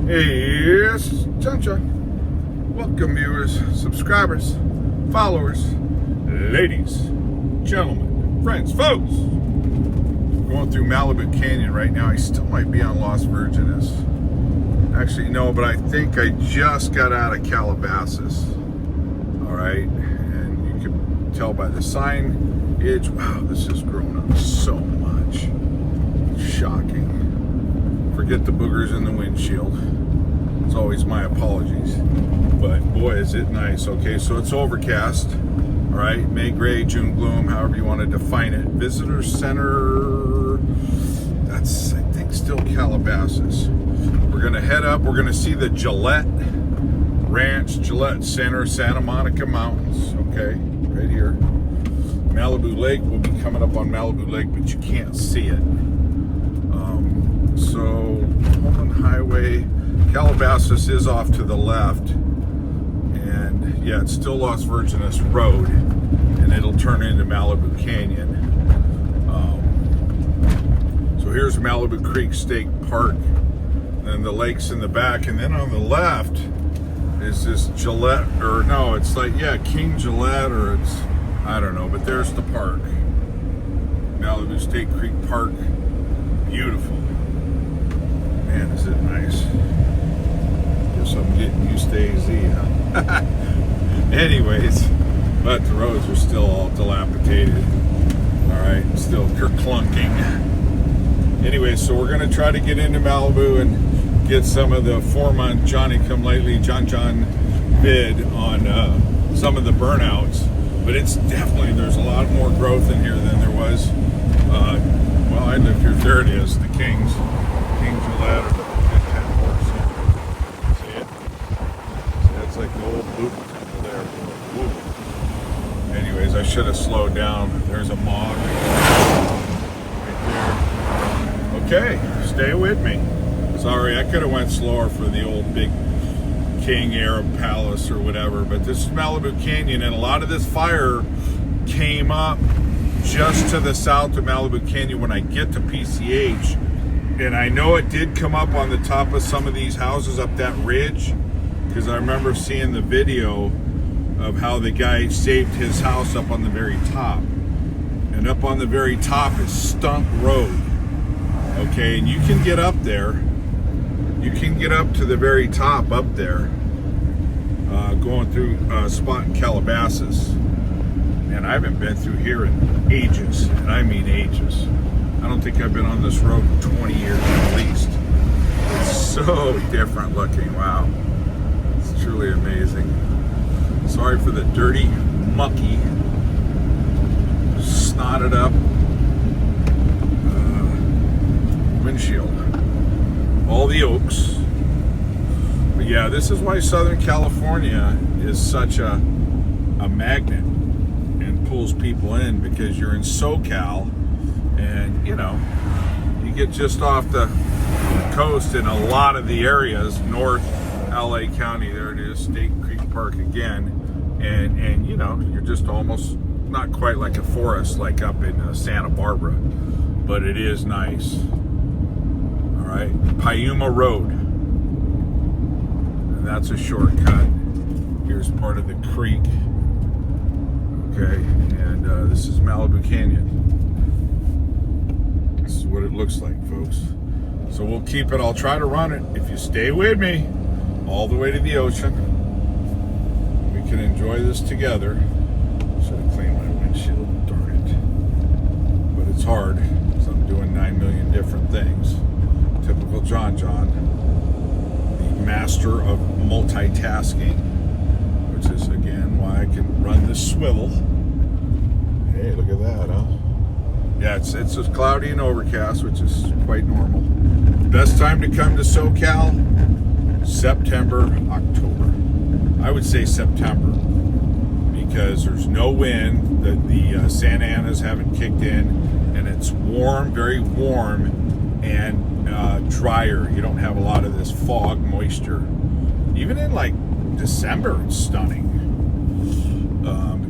Yes, John. Welcome, viewers, subscribers, followers, ladies, gentlemen, friends, folks. Going through Malibu Canyon right now. I still might be on Las Virgenes. Actually, no, but I think I just got out of Calabasas. All right, and you can tell by the signage. Wow, this has grown up so much. Shocking. Forget the boogers in the windshield. It's always my apologies. But boy, is it nice. Okay, so it's overcast. All right, May gray, June gloom, however you want to define it. Visitor center, that's, I think, still Calabasas. We're going to head up. We're going to see the Gillette Ranch, Gillette Center, Santa Monica Mountains. Okay, right here. Malibu Lake, we'll be coming up on Malibu Lake, but you can't see it. So, Holman Highway, Calabasas is off to the left. And yeah, it's still Las Virgenes Road, and it'll turn into Malibu Canyon. So here's Malibu Creek State Park, and the lake's in the back, and then on the left is this Gillette, or no, it's like, yeah, King Gillette, or it's, I don't know, but there's the park. Malibu State Creek Park, beautiful. Man, is it nice. Guess I'm getting used to AZ, huh? Anyways, but the roads are still all dilapidated. All right, still kerclunking. Anyway, so we're gonna try to get into Malibu and get some of the 4-month Johnny Come Lately, John vid on some of the burnouts. But it's definitely, there's a lot more growth in here than there was. Well, I live here. There it is, the King Gillette, or the 10 horse. See it? See, that's like the old Buddha temple there. Whoa. Anyways, I should have slowed down. There's a mog right there. Okay, stay with me. Sorry, I could have went slower for the old big King Arab Palace or whatever, but this is Malibu Canyon, and a lot of this fire came up just to the south of Malibu Canyon when I get to PCH. And I know it did come up on the top of some of these houses up that ridge, because I remember seeing the video of how the guy saved his house up on the very top. And up on the very top is Stump Road. Okay, and you can get up there. You can get up to the very top up there, going through a spot in Calabasas. And I haven't been through here in ages, and I mean ages. I don't think I've been on this road in 20 years at least. It's so different looking, wow. It's truly amazing. Sorry for the dirty, mucky, snotted up windshield. All the oaks. But yeah, this is why Southern California is such a magnet and pulls people in, because you're in SoCal, and you know, you get just off the coast in a lot of the areas, North LA County, there it is, State Creek Park again, and you know, you're just almost not quite like a forest like up in Santa Barbara, but it is nice. All right, Piuma Road, and that's a shortcut. Here's part of the creek. Okay, and this is Malibu Canyon. This is what it looks like, folks. So we'll keep it. I'll try to run it if you stay with me all the way to the ocean. We can enjoy this together. Should have cleaned my windshield, darn it. But it's hard because I'm doing 9 million different things. Typical John, the master of multitasking, which is again why I can run this swivel. Hey, look at that, huh? Yeah, it's just cloudy and overcast, which is quite normal. Best time to come to SoCal, September, October. I would say September, because there's no wind, the Santa Anas haven't kicked in, and it's warm, very warm, and drier. You don't have a lot of this fog moisture. Even in like December, it's stunning,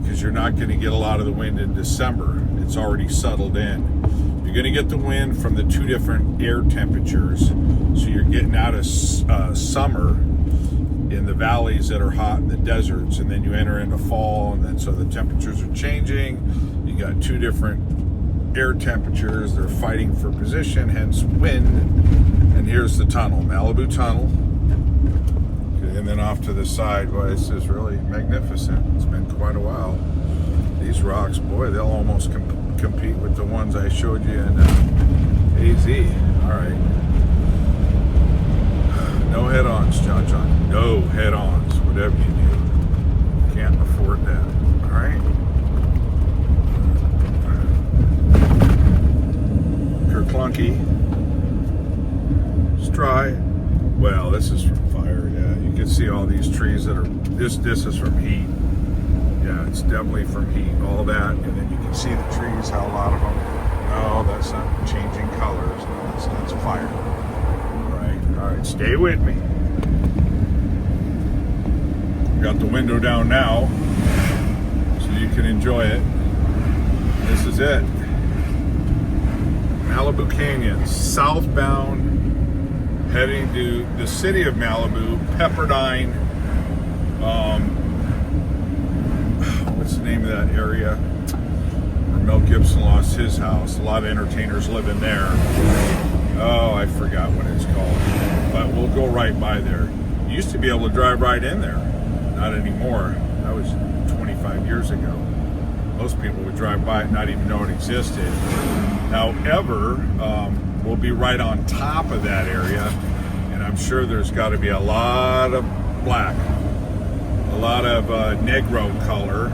because you're not going to get a lot of the wind in December. It's already settled in, You're going to get the wind from the two different air temperatures. So you're getting out of summer in the valleys that are hot in the deserts, and then you enter into fall, and then so the temperatures are changing. You got two different air temperatures. They're fighting for position, hence wind. And here's the tunnel, Malibu Tunnel. Okay, and then off to the side, boy, this is really magnificent. It's been quite a while. These rocks, boy, they'll almost compete with the ones I showed you in AZ. All right. No head-ons, John. No head-ons, whatever you do. Can't afford that. All right. Kerklunky. It's dry. Well, this is from fire. Yeah, you can see all these trees that are. This is from heat. Yeah, it's definitely from heat. All that, and then you can see the trees. How a lot of them. No, that's not changing colors. No, that's fire. All right, stay with me. Got the window down now, so you can enjoy it. This is it. Malibu Canyon, southbound, heading to the city of Malibu, Pepperdine. What's the name of that area? Where Mel Gibson lost his house. A lot of entertainers live in there. Oh, I forgot what it's called. But we'll go right by there. You used to be able to drive right in there. Not anymore. That was 25 years ago. Most people would drive by it and not even know it existed. However, we'll be right on top of that area, and I'm sure there's got to be a lot of black, a lot of negro color,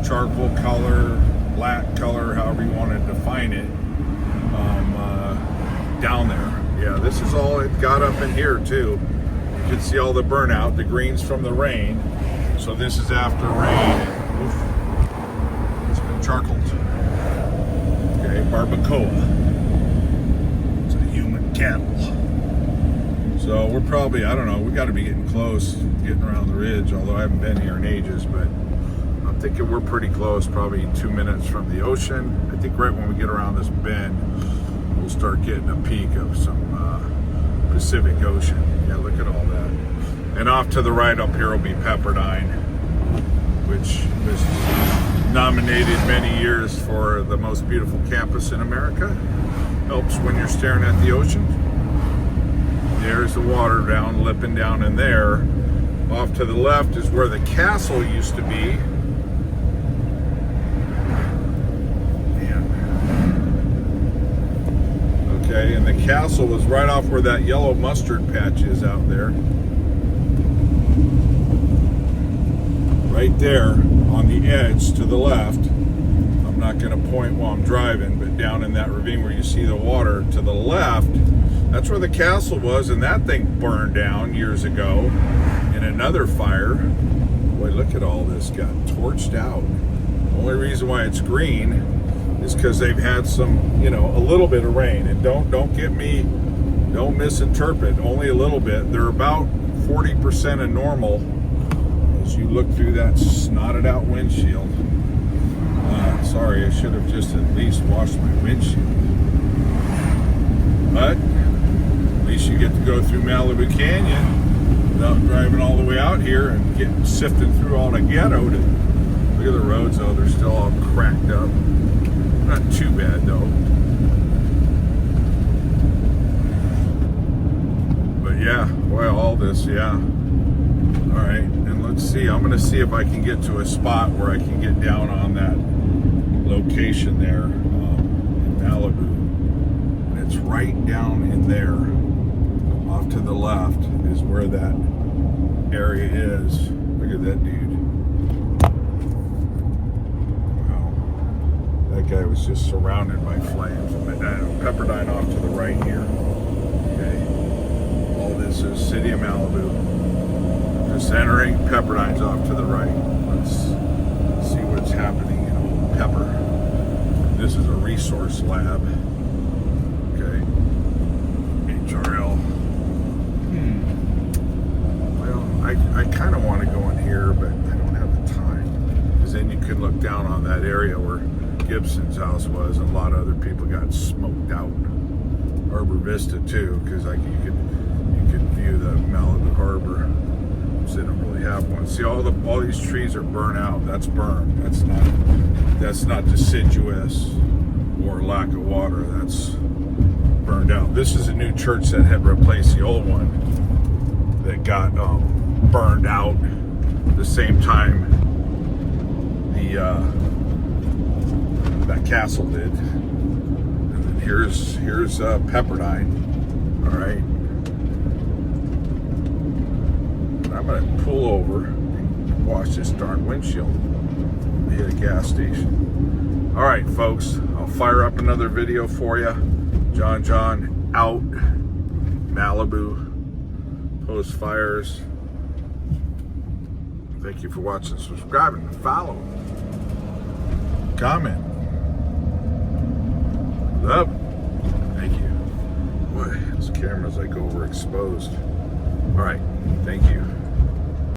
charcoal color, black color, however you want to define it, down there. Yeah, this is all it got up in here too. You can see all the burnout, the greens from the rain. So this is after rain. Oof, it's been charcoaled. Okay, barbacoa. It's a human cattle. So we're probably, I don't know, we got to be getting close, getting around the ridge, although I haven't been here in ages, but I'm thinking we're pretty close, probably 2 minutes from the ocean. I think right when we get around this bend, we'll start getting a peek of some Pacific Ocean. Yeah, look at all that. And off to the right up here will be Pepperdine, which was nominated many years for the most beautiful campus in America. Helps when you're staring at the ocean. There's the water down, lipping down in there. Off to the left is where the castle used to be. Okay, and the castle was right off where that yellow mustard patch is out there. Right there on the edge to the left. I'm not going to point while I'm driving, but down in that ravine where you see the water to the left, that's where the castle was, and that thing burned down years ago in another fire. Boy, look at all this, got torched out. The only reason why it's green is because they've had some, a little bit of rain. And don't get me, don't misinterpret, only a little bit. They're about 40% of normal as you look through that snotted out windshield. Sorry, I should have just at least washed my windshield. But at least you get to go through Malibu Canyon without driving all the way out here and getting sifted through all the ghetto. Look at the roads, though, they're still all cracked up. Not too bad, though. But yeah, boy, all this, yeah. All right, and let's see. I'm going to see if I can get to a spot where I can get down on that location there in Malibu. And it's right down in there. Off to the left is where that area is. Look at that dude. That guy was just surrounded by flames. Pepperdine off to the right here. Okay. All this is City of Malibu. Just entering. Pepperdine's off to the right. Let's see what's happening in Old Pepper. This is a resource lab. Okay. HRL. Well, I kind of want to go in here, but I don't have the time. Because then you can look down on that area where Gibson's house was, and a lot of other people got smoked out. Harbor Vista too, because like you could view the Malibu Harbor. So they don't really have one. See, all these trees are burnt out. That's burned. That's not deciduous or lack of water. That's burned out. This is a new church that had replaced the old one that got burned out the same time that castle did. And then here's Pepperdine. All right. I'm gonna pull over and wash this darn windshield. Be at a gas station. All right, folks. I'll fire up another video for you. John out. Malibu. Post fires. Thank you for watching, subscribing, follow, comment, love. Thank you. Boy, this camera's like overexposed. All right, thank you.